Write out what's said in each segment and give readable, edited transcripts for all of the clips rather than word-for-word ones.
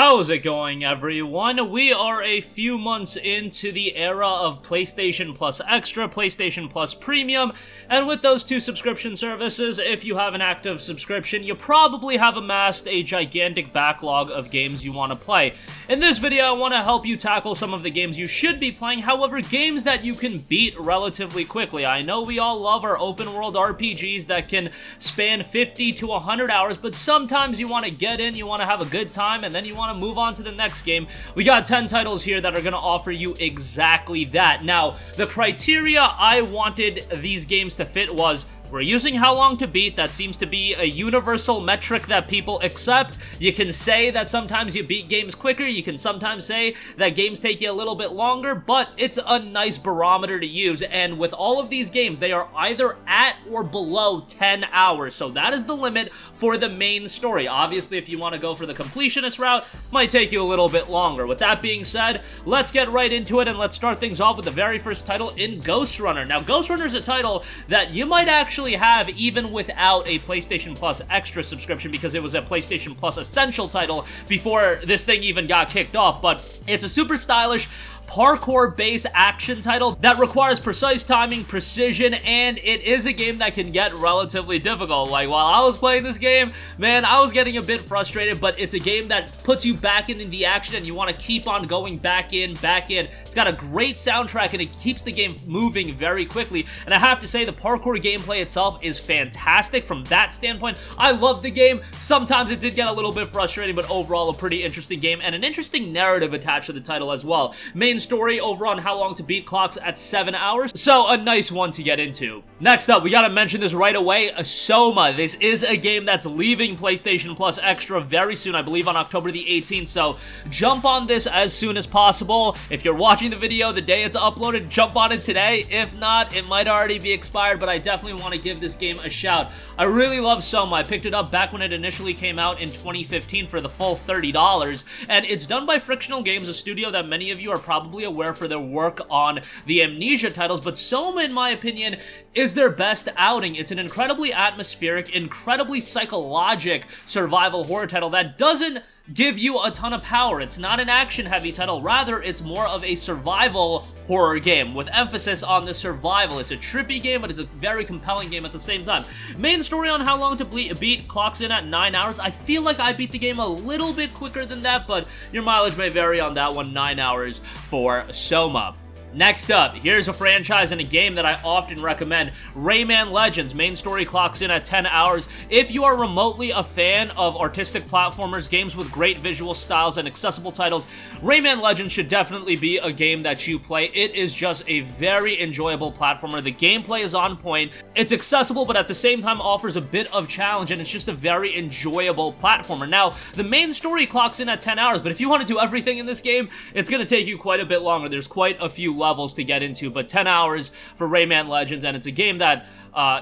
How's it going, everyone? We are a few months into the era of PlayStation Plus Extra, PlayStation Plus Premium, and with those two subscription services, if you have an active subscription, you probably have amassed a gigantic backlog of games you want to play. In this video, I want to help you tackle some of the games you should be playing, however, games that you can beat relatively quickly. I know we all love our open-world RPGs that can span 50 to 100 hours, but sometimes you want to get in, you want to have a good time, and then you want to move on to the next game. We got 10 titles here that are going to offer you exactly that. Now, the criteria I wanted these games to fit was we're using how long to beat. That seems to be a universal metric that people accept. You can say that sometimes you beat games quicker. You can sometimes say that games take you a little bit longer, but it's a nice barometer to use. And with all of these games, they are either at or below 10 hours. So that is the limit for the main story. Obviously, if you want to go for the completionist route, might take you a little bit longer. With that being said, let's get right into it and let's start things off with the very first title in Ghostrunner. Now, Ghostrunner is a title that you might actually have even without a PlayStation Plus Extra subscription because it was a PlayStation Plus Essential title before this thing even got kicked off, but it's a super stylish parkour-based action title that requires precise timing, precision, and it is a game that can get relatively difficult. Like, while I was playing this game, man, I was getting a bit frustrated, but it's a game that puts you back into the action and you want to keep on going back in. It's got a great soundtrack and it keeps the game moving very quickly, and I have to say the parkour gameplay itself is fantastic from that standpoint. I love the game. Sometimes it did get a little bit frustrating, but overall a pretty interesting game and an interesting narrative attached to the title as well. Main story over on how long to beat clocks at 7 hours, so a nice one to get into. Next up, we gotta mention this right away, Soma. This is a game that's leaving PlayStation Plus Extra very soon, I believe on October the 18th, so jump on this as soon as possible. If you're watching the video the day it's uploaded, jump on it today. If not, it might already be expired, but I definitely want to give this game a shout. I really love Soma. I picked it up back when it initially came out in 2015 for the full $30, and it's done by Frictional Games, a studio that many of you are probably aware for their work on the Amnesia titles, but Soma, in my opinion, is their best outing. It's an incredibly atmospheric, incredibly psychologic survival horror title that doesn't give you a ton of power. It's not an action-heavy title, rather it's more of a survival horror game with emphasis on the survival. It's a trippy game, but it's a very compelling game at the same time. Main story on how long to beat clocks in at 9 hours. I feel like I beat the game a little bit quicker than that, but your mileage may vary on that one. 9 hours for Soma. Next up, here's a franchise and a game that I often recommend, Rayman Legends. Main story clocks in at 10 hours. If you are remotely a fan of artistic platformers, games with great visual styles and accessible titles, Rayman Legends should definitely be a game that you play. It is just a very enjoyable platformer. The gameplay is on point. It's accessible, but at the same time offers a bit of challenge, and it's just a very enjoyable platformer. Now, the main story clocks in at 10 hours, but if you want to do everything in this game, it's going to take you quite a bit longer. There's quite a few levels to get into, but 10 hours for Rayman Legends, and it's a game that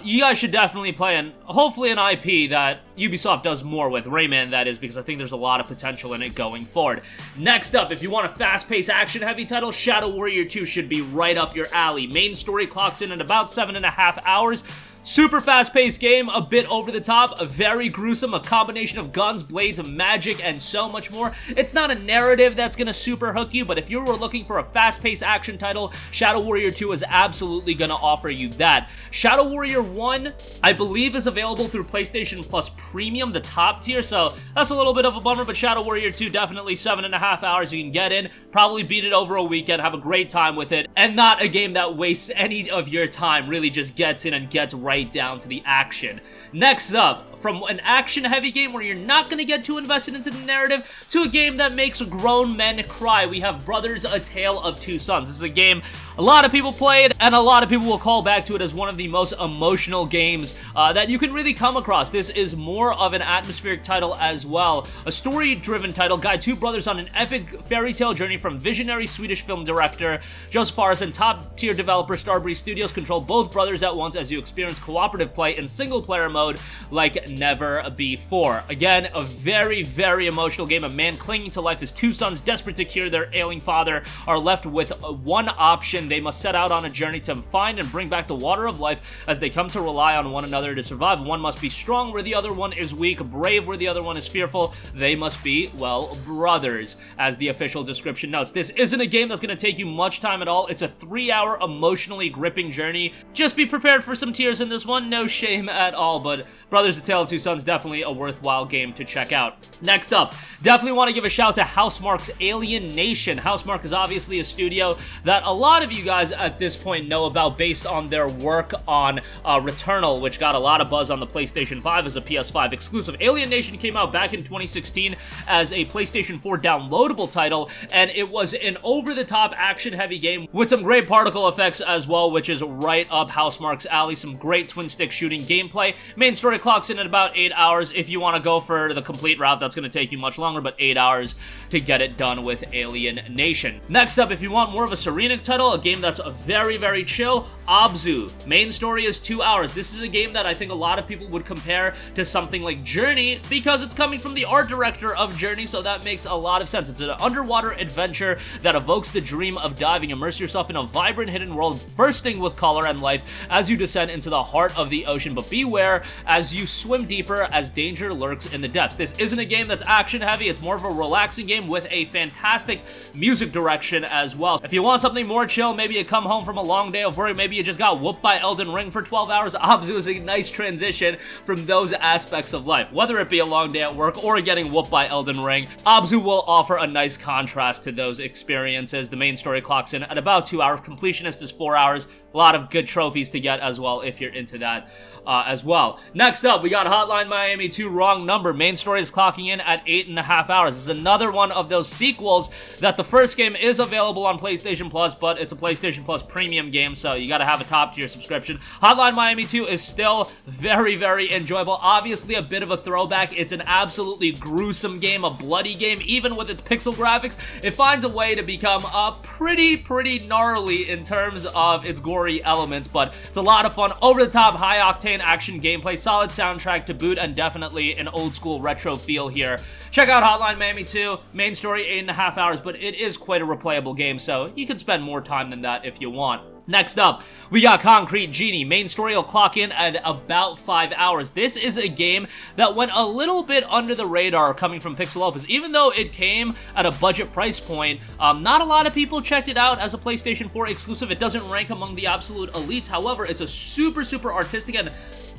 you guys should definitely play, and hopefully an IP that Ubisoft does more with, Rayman that is, because I think there's a lot of potential in it going forward. Next up, if you want a fast-paced action-heavy title, Shadow Warrior 2 should be right up your alley. Main story clocks in at about 7.5 hours. Super fast-paced game, a bit over the top, very gruesome, a combination of guns, blades, magic, and so much more. It's not a narrative that's gonna super hook you, but if you were looking for a fast-paced action title, Shadow Warrior 2 is absolutely gonna offer you that. Shadow Warrior 1, I believe, is available through PlayStation Plus Premium, the top tier, so that's a little bit of a bummer, but Shadow Warrior 2, definitely 7.5 hours you can get in, probably beat it over a weekend, have a great time with it, and not a game that wastes any of your time, really just gets in and gets right down to the action. Next up, from an action-heavy game where you're not going to get too invested into the narrative to a game that makes grown men cry, we have Brothers: A Tale of Two Sons. This is a game a lot of people played, and a lot of people will call back to it as one of the most emotional games that you can really come across. This is more of an atmospheric title as well. A story-driven title, guide two brothers on an epic fairy tale journey from visionary Swedish film director Joseph Fares and top-tier developer Starbreeze Studios. Control both brothers at once as you experience cooperative play in single-player mode like never before. Again, a very, very emotional game. A man clinging to life. His two sons, desperate to cure their ailing father, are left with one option. They must set out on a journey to find and bring back the water of life as they come to rely on one another to survive. One must be strong where the other one is weak, brave where the other one is fearful. They must be, well, brothers, as the official description notes. This isn't a game that's going to take you much time at all. It's a 3-hour emotionally gripping journey. Just be prepared for some tears in this one. No shame at all, but Brothers: A Tale of Two Sons, definitely a worthwhile game to check out. Next up, definitely want to give a shout to Housemarque's Alienation. Housemarque is obviously a studio that a lot of you guys at this point know about based on their work on Returnal, which got a lot of buzz on the PlayStation 5 as a PS5 exclusive. Alienation came out back in 2016 as a PlayStation 4 downloadable title, and it was an over-the-top action-heavy game with some great particle effects as well, which is right up Housemarque's alley. Some great twin-stick shooting gameplay. Main story clocks in at about 8 hours. If you want to go for the complete route, that's going to take you much longer, but 8 hours to get it done with Alienation. Next up, if you want more of a serenic title, a game that's very, very chill, ABZÜ. Main story is 2 hours. This is a game that I think a lot of people would compare to something like Journey because it's coming from the art director of Journey, so that makes a lot of sense. It's an underwater adventure that evokes the dream of diving. Immerse yourself in a vibrant hidden world bursting with color and life as you descend into the heart of the ocean, but beware as you swim deeper as danger lurks in the depths. This isn't a game that's action heavy. It's more of a relaxing game with a fantastic music direction as well. If you want something more chill, maybe you come home from a long day of work, maybe you just got whooped by Elden Ring for 12 hours, ABZÜ is a nice transition from those aspects of life. Whether it be a long day at work or getting whooped by Elden Ring, ABZÜ will offer a nice contrast to those experiences. The main story clocks in at about 2 hours. Completionist is 4 hours. A lot of good trophies to get as well if you're into that as well. Next up, we got Hotline Miami 2 Wrong Number. Main story is clocking in at 8.5 hours. This is another one of those sequels that the first game is available on PlayStation Plus, but it's a PlayStation Plus premium game, so you gotta have a top-tier subscription. Hotline Miami 2 is still very, very enjoyable. Obviously a bit of a throwback. It's an absolutely gruesome game, a bloody game. Even with its pixel graphics, it finds a way to become pretty gnarly in terms of its gory elements, but it's a lot of fun. Over-the-top, high-octane action gameplay, solid soundtrack to boot, and definitely an old-school retro feel here. Check out Hotline Miami 2. Main story, 8.5 hours, but it is quite a replayable game, so you can spend more time than that if you want. Next up, we got Concrete Genie. Main story will clock in at about 5 hours. This is a game that went a little bit under the radar coming from Pixel Opus. Even though it came at a budget price point, not a lot of people checked it out as a PlayStation 4 exclusive. It doesn't rank among the absolute elites. However, it's a super artistic and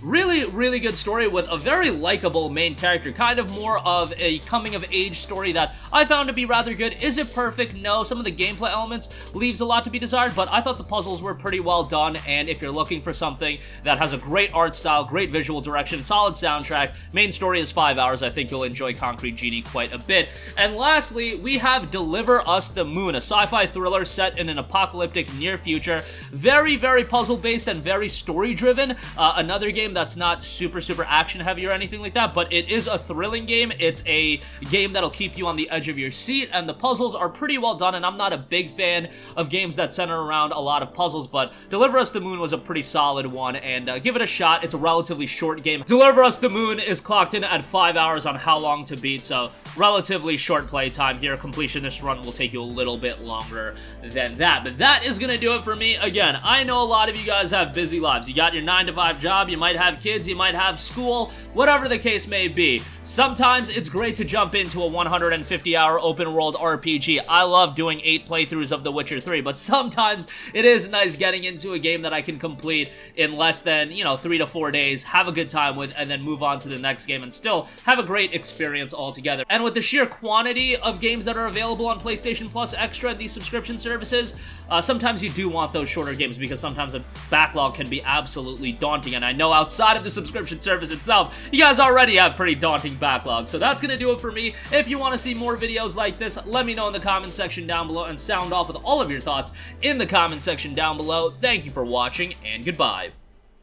really good story with a very likable main character. Kind of more of a coming-of-age story that I found to be rather good. Is it perfect? No. Some of the gameplay elements leaves a lot to be desired, but I thought the puzzles were pretty well done, and if you're looking for something that has a great art style, great visual direction, solid soundtrack, main story is 5 hours, I think you'll enjoy Concrete Genie quite a bit. And lastly, we have Deliver Us the Moon, a sci-fi thriller set in an apocalyptic near future. Very puzzle-based and very story-driven. Another game that's not super action heavy or anything like that, but it is a thrilling game. It's a game that'll keep you on the edge of your seat, and the puzzles are pretty well done, and I'm not a big fan of games that center around a lot of puzzles, but Deliver Us the Moon was a pretty solid one, and give it a shot. It's a relatively short game. Deliver Us the Moon is clocked in at 5 hours on How Long to Beat, so relatively short play time here. Completion this run will take you a little bit longer than that, but that is gonna do it for me. Again, I know a lot of you guys have busy lives. You got your 9-to-5 job, you might have kids, you might have school, whatever the case may be. Sometimes it's great to jump into a 150-hour open-world RPG. I love doing 8 playthroughs of The Witcher 3, but sometimes it is nice getting into a game that I can complete in less than, 3 to 4 days, have a good time with, and then move on to the next game and still have a great experience altogether. And with the sheer quantity of games that are available on PlayStation Plus Extra and these subscription services, sometimes you do want those shorter games because sometimes a backlog can be absolutely daunting, and I know outside of the subscription service itself, you guys already have pretty daunting backlogs. So that's gonna do it for me. If you want to see more videos like this, let me know in the comment section down below and sound off with all of your thoughts in the comment section down below. Thank you for watching, and goodbye.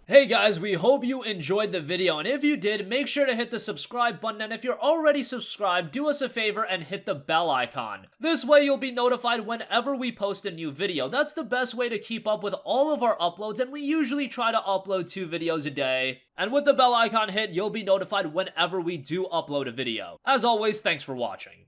Hey guys, we hope you enjoyed the video, and if you did, make sure to hit the subscribe button, and if you're already subscribed, do us a favor and hit the bell icon. This way you'll be notified whenever we post a new video. That's the best way to keep up with all of our uploads, and we usually try to upload 2 videos a day. And with the bell icon hit, you'll be notified whenever we do upload a video. As always, thanks for watching.